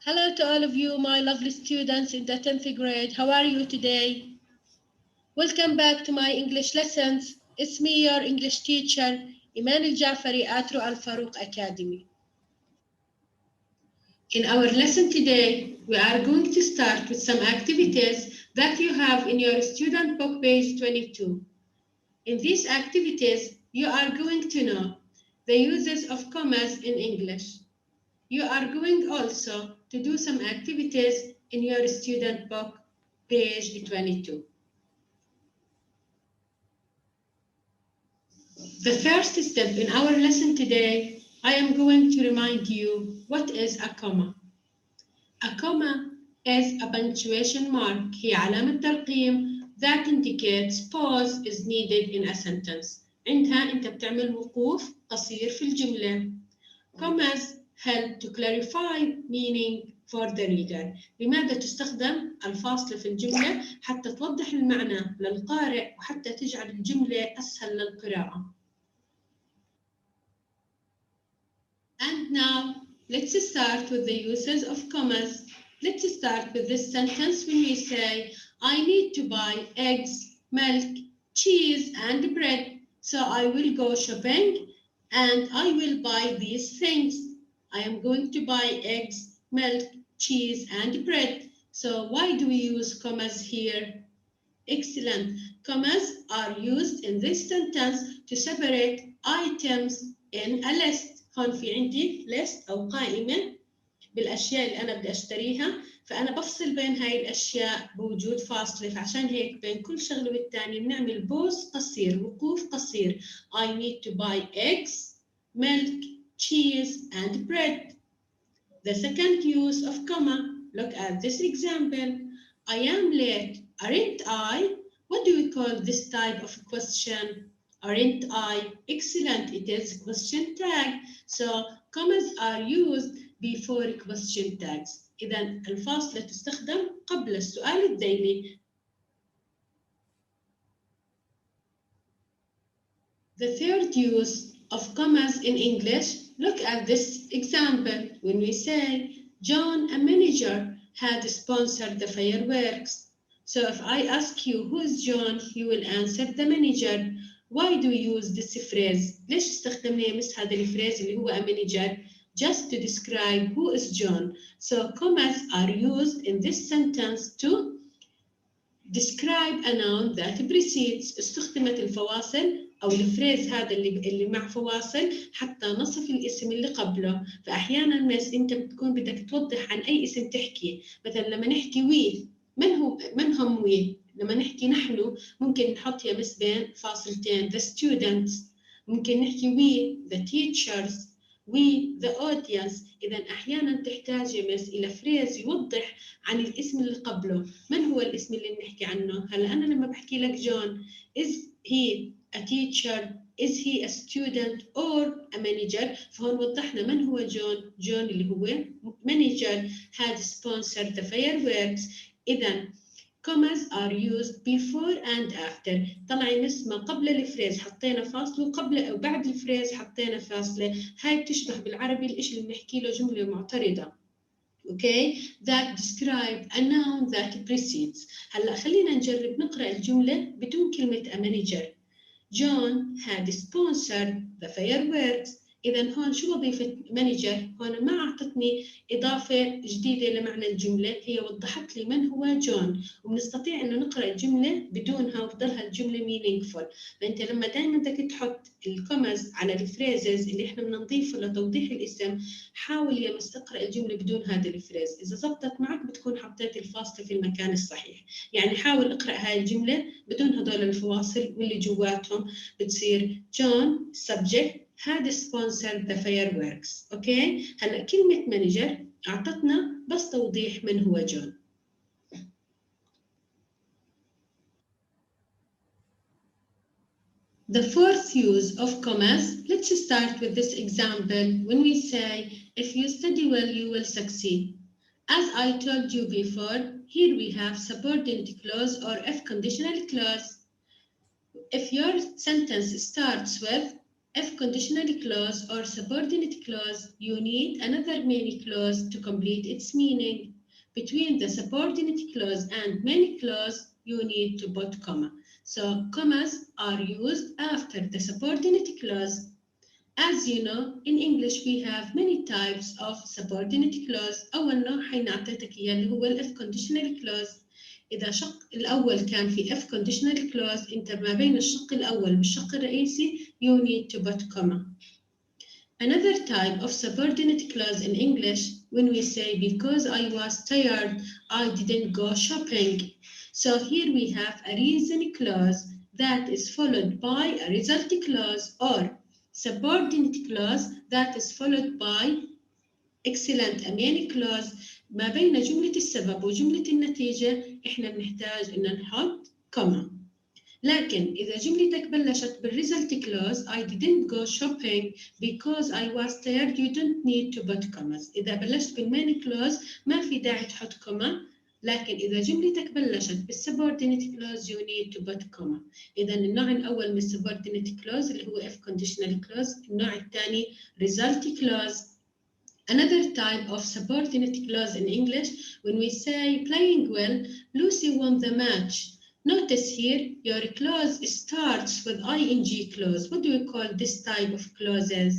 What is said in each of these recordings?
Hello to all of you, my lovely students in the 10th grade. How are you today? Welcome back to my English lessons. It's me, your English teacher, Iman Al-Jafari at Al Farouk Academy. In our lesson today, we are going to start with some activities that you have in your student book, page 22. In these activities, you are going to know the uses of commas in English. You are going also to do some activities in your student book, page 22. The first step in our lesson today, I am going to remind you what is a comma. A comma is a punctuation mark. هي علامة ترقيم that indicates pause is needed in a sentence. عندها أنت بتعمل وقوف قصير في الجملة. Commas help to clarify meaning for the reader. لماذا تستخدم الفاصلة في الجملة؟ حتى توضح المعنى للقارئ وحتى تجعل الجملة أسهل للقراءة. And now, let's start with the uses of commas. Let's start with this sentence when we say, I need to buy eggs, milk, cheese, and bread. So I will go shopping and I will buy these things. I am going to buy eggs, milk, cheese, and bread. So why do we use commas here? Excellent. Commas are used in this sentence to separate items in a list. هون في عندي list أو قائمة بالأشياء اللي أنا بدي أشتريها، فأنا بفصل بين هاي الأشياء بوجود فاصلة، فعشان هيك بين كل شغلة والتانية بنعمل بوز قصير، وقوف قصير. I need to buy eggs, milk, cheese, and bread. The second use of comma, look at this example. I am late, aren't I? What do we call this type of question? Aren't I? Excellent, it is question tag. So commas are used before question tags. إذا الفاصلة تستخدم قبل السؤال الذيلي. The third use of commas in English, look at this example. When we say, John, a manager, had sponsored the fireworks. So if I ask you, who is John? You will answer the manager. Why do we use this phrase? ليش استخدمنا مثل هذا الفريز اللي هو a manager? Just to describe who is John. So commas are used in this sentence to describe a noun that precedes. استخدمت الفواصل أو الفريز هذا اللي مع فواصل حتى نصف الاسم اللي قبله. فأحيانا أنت بتكون بدك توضح عن أي اسم تحكي. مثلا لما نحكي وي، من هم وي؟ لما نحكي نحن ممكن نحط يمس بين فاصلتين the students. ممكن نحكي we the teachers, we the audience. إذا أحيانا تحتاج يمس إلى فريز يوضح عن الاسم اللي قبله. من هو الاسم اللي بنحكي عنه؟ هلا أنا لما بحكي لك جون، is he a teacher, is he a student or a manager؟ فهون وضحنا من هو جون. جون اللي هو manager had sponsored the fireworks. إذا commas are used before and after. طلعي نسمة قبل الفريز حطينا فاصلة وقبل أو بعد الفريز حطينا فاصلة. هاي بتشبه بالعربي الإشي اللي بنحكي له جملة معترضة. Okay, that describe a noun that precedes. هلا خلينا نجرب نقرأ الجملة بدون كلمة a manager. John had sponsored the fireworks. إذا هون شو وظيفة مانجر؟ هون ما أعطتني إضافة جديدة لمعنى الجملة، هي وضحت لي من هو جون، وبنستطيع إنه نقرأ الجملة بدونها وتضلها الجملة meaningful. فأنت لما دائما بدك تحط الكومز على الفريزز اللي إحنا بدنا نضيفه لتوضيح الاسم، حاول يا بس تقرأ الجملة بدون هذا الفريز. إذا زبطت معك بتكون حطيت الفاصلة في المكان الصحيح. يعني حاول اقرأ هاي الجملة بدون هدول الفواصل واللي جواتهم. بتصير John subject had sponsored the fireworks. اوكي، هلا كلمة مانجر اعطتنا بس توضيح من هو جون. The fourth use of commas, let's start with this example when we say, if you study well, you will succeed. As I told you before, here we have subordinate clause or if conditional clause. If your sentence starts with if conditional clause or subordinate clause, you need another main clause to complete its meaning. Between the subordinate clause and main clause, you need to put comma. So commas are used after the subordinate clause. As you know, in English we have many types of subordinate clause. أول نوع حينعطيتك إياه اللي هو if conditional clause. إذا شق الأول كان في if conditional clause أنت ما بين الشق الأول والشق الرئيسي you need to put comma. Another type of subordinate clause in English when we say because I was tired I didn't go shopping. So here we have a reason clause that is followed by a result clause or subordinate clause that is followed by excellent a main clause. ما بين جملة السبب وجملة النتيجة إحنا بنحتاج إن نحط comma. لكن إذا جملتك بلشت بالresult clause I didn't go shopping because I was tired you don't need to put commas. إذا بلشت بالmain clause ما في داعي تحط comma. لكن إذا جملتك بلشت بالsubordinate clause you need to put comma. إذا النوع الأول من subordinate clause اللي هو if conditional clause. النوع الثاني result clause. Another type of subordinate clause in English when we say playing well, Lucy won the match. Notice here your clause starts with ing clause. What do we call this type of clauses?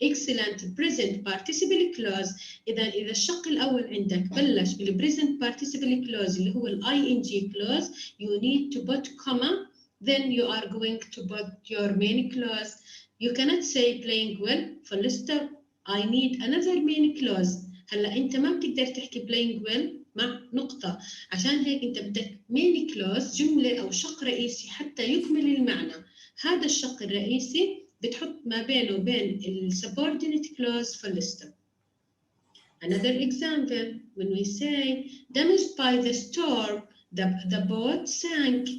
Excellent present participle clause. إذا الشق الأول عندك بلش بالpresent participle clause اللي هو ing clause, you need to put comma, then you are going to put your main clause. You cannot say playing well full stop. I need another main clause. هلا أنت ما بتقدر تحكي playing well مع نقطة. عشان هيك أنت بدك main clause جملة أو شق رئيسي حتى يكمل المعنى. هذا الشق الرئيسي بتحط ما بينه وبين subordinate clause full stop. Another example, when we say damaged by the storm, the boat sank.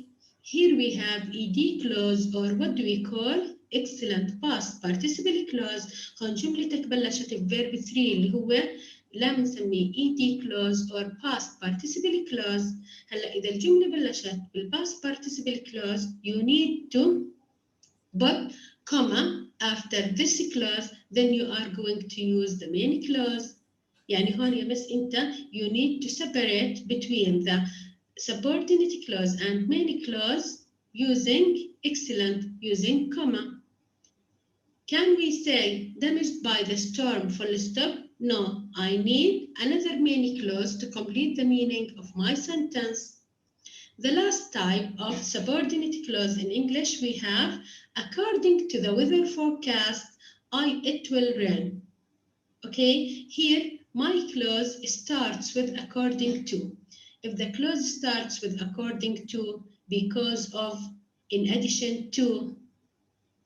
Here we have ed clause or what do we call excellent past participle clause. هون جملتك بلشت بverb 3 اللي هو لا بنسميه ed clause or past participle clause. هلا إذا الجملة بلشت بالpast participle clause you need to put comma after this clause, then you are going to use the main clause. يعني هون يا مس أنت you need to separate between the subordinate clause and main clause using excellent using comma. Can we say damaged by the storm full stop? No, I need another main clause to complete the meaning of my sentence. The last type of subordinate clause in English we have according to the weather forecast, it will rain. Okay, here my clause starts with according to. If the clause starts with according to, because of, in addition to,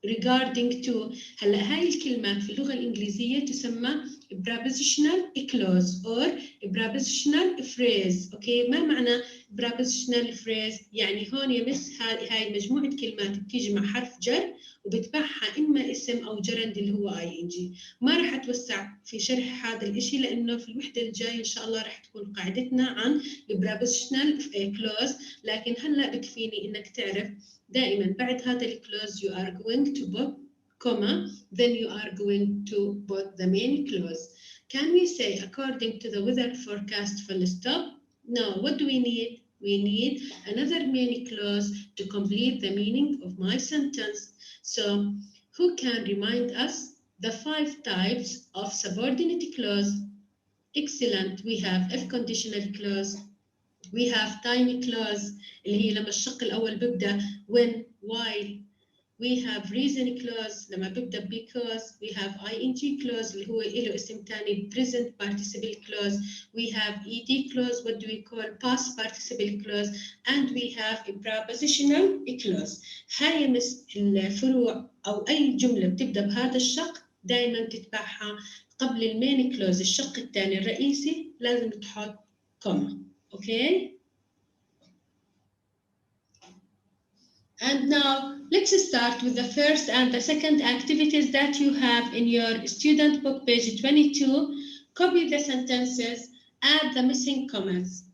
regarding to, هلا هاي الكلمات في اللغة الإنجليزية تسمى prepositional clause or prepositional phrase. اوكي، ما معنى prepositional phrase؟ يعني هون يا مس هاي مجموعة كلمات بتيجي مع حرف جر وبتبعها إما اسم أو جرند اللي هو ing. ما راح أتوسع في شرح هذا الإشي لأنه في الوحدة الجاية إن شاء الله راح تكون قاعدتنا عن prepositional clause. لكن هلا بكفيني إنك تعرف دائما بعد هذا الكلوز you are going to put comma, then you are going to put the main clause. Can we say according to the weather forecast full stop? No, what do we need? We need another main clause to complete the meaning of my sentence. So who can remind us the 5 types of subordinate clause? Excellent. We have if conditional clause, we have time clause اللي هي لما الشق الأول بيبدأ when, while. We have reason clause لما بيبدأ because. We have ing clause اللي هو له اسم تاني present participle clause. We have ed clause, what do we call past participle clause. And we have a prepositional clause. هاي مس الفروع أو أي جملة بتبدأ بهذا الشق دائما تتبعها قبل المين clause الشق الثاني الرئيسي لازم تحط comma. Okay? And now let's start with the first and the second activities that you have in your student book, page 22. Copy the sentences, add the missing commas.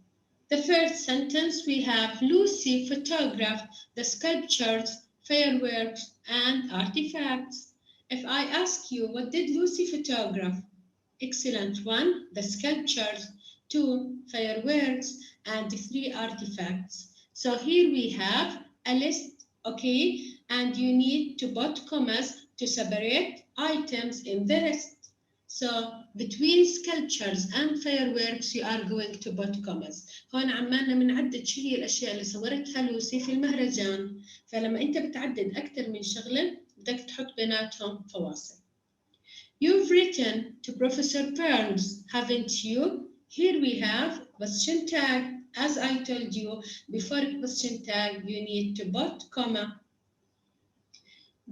The first sentence we have Lucy photographed the sculptures, fireworks, and artifacts. If I ask you, what did Lucy photograph? Excellent. 1, the sculptures. 2, fireworks. And 3, artifacts. So here we have a list, okay? And you need to put commas to separate items in the list. So between sculptures and fireworks you are going to put commas. هون عمالنا بنعدد شو هي الأشياء اللي صورتها لوسي في المهرجان. فلما أنت بتعدد أكثر من شغلة بدك تحط بيناتهم فواصل. You've written to Professor Burns, haven't you? Here we have question tag. As I told you, before question tag, you need to put comma.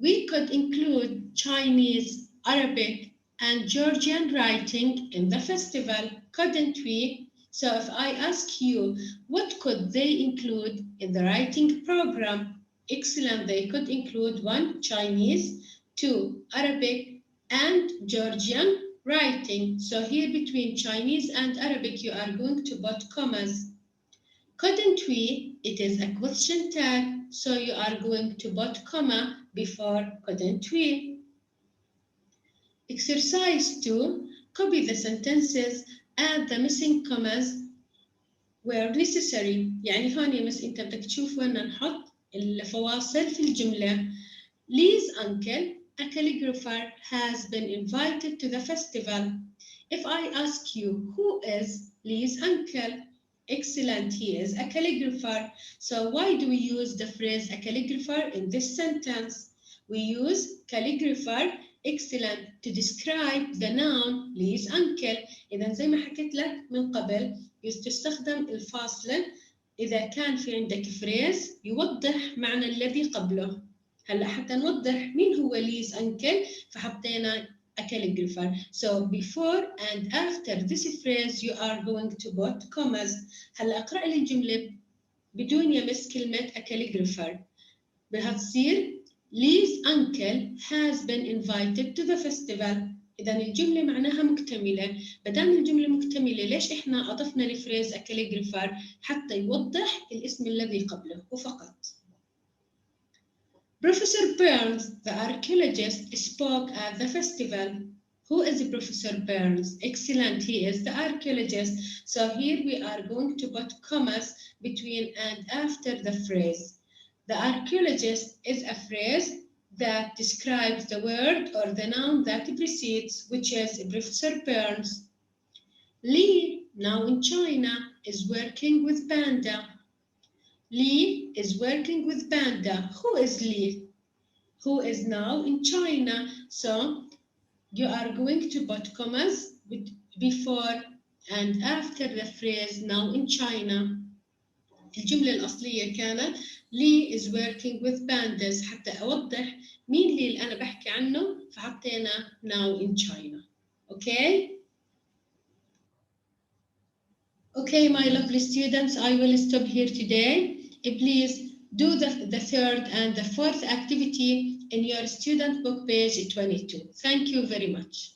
We could include Chinese, Arabic, and Georgian writing in the festival, couldn't we? So if I ask you, what could they include in the writing program? Excellent, they could include 1, Chinese, 2, Arabic, and Georgian writing. So here between Chinese and Arabic, you are going to put commas. Couldn't we? It is a question tag, so you are going to put comma before couldn't we. Exercise 2, copy the sentences, add the missing commas where necessary. يعني هون يا مس انت بدك تشوف وين نحط الفواصل في الجملة. Lee's uncle, a calligrapher, has been invited to the festival. If I ask you, who is Lee's uncle? Excellent, he is a calligrapher. So why do we use the phrase a calligrapher in this sentence? We use calligrapher, excellent, to describe the noun Lee's uncle. إذا زي ما حكيت لك من قبل تستخدم الفاصلة إذا كان في عندك phrase يوضح معنى الذي قبله. هلا حتى نوضح مين هو Lee's uncle فحطينا a calligrapher. So before and after this phrase you are going to put commas. هلا اقرأ لي الجملة بدون يمس كلمة a calligrapher. بهتصير Lee's uncle has been invited to the festival. إذا الجملة معناها مكتملة. بدام الجملة مكتملة ليش إحنا أضفنا لفريز a calligrapher حتى يوضح الاسم الذي قبله وفقط. Professor Burns, the archaeologist, spoke at the festival. Who is Professor Burns? Excellent, he is the archaeologist. So here we are going to put commas between and after the phrase. The archaeologist is a phrase that describes the word or the noun that precedes, which is Professor Burns. Lee, now in China, is working with Panda. Lee is working with Panda. Who is Lee? Who is now in China? So you are going to put commas before and after the phrase now in China. الجملة الأصلية كانت Lee is working with pandas. حتى أوضح مين لي اللي أنا بحكي عنه فحطينا now in China. Okay? Okay, my lovely students, I will stop here today. Please do the third and the fourth activity in your student book page 22. Thank you very much.